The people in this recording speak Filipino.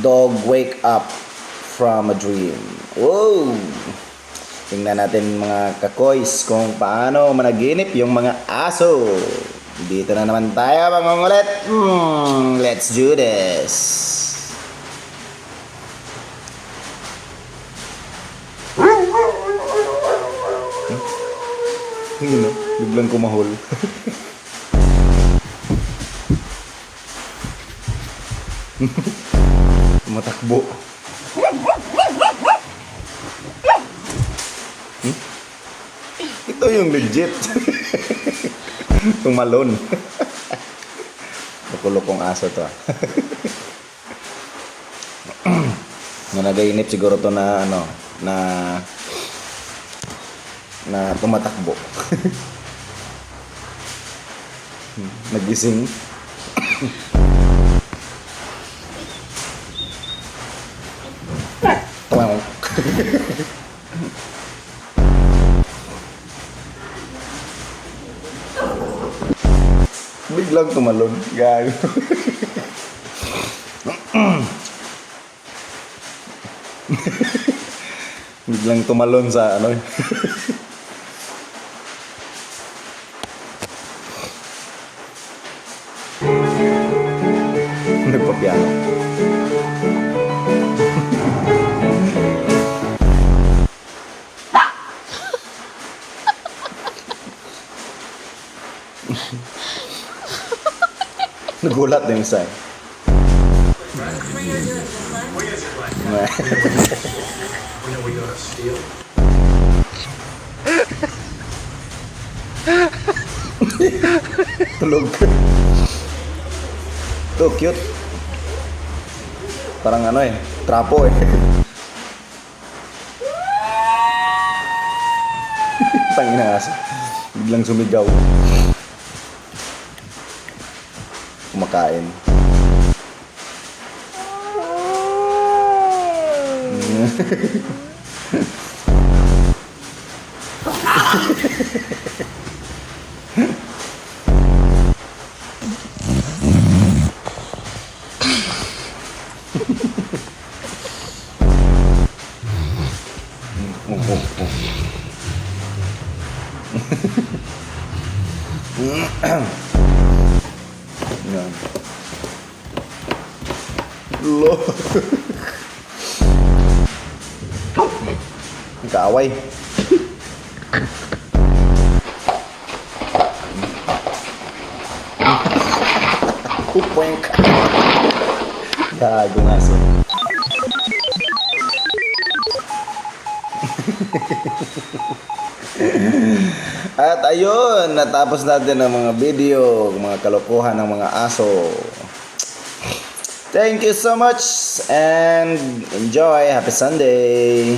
Dog wake up from a dream. Whoa! Tingnan natin mga kakoys kung paano managinip yung mga aso. Dito na naman tayo mga ngulit. Let's do this. Hindi no? Biglang kumahol. Tumatakbo. Ito yung legit. Tumalon. Nakulokong aso to. Nagainip siguro to na na tumatakbo. Nagising. Biglang tumalon. Gago. Biglang tumalon sa ano. Nagpapiano. Nagulat din isa. Tulog. Ito, cute. Parang ano trapo Tangina aso. Biglang sumigaw. Kumakain. Yan. Lo. Kaaway. Upweng. Gago nga so. At ayun, natapos natin ang mga video, mga kalokohan ng mga aso. Thank you so much and enjoy. Happy Sunday.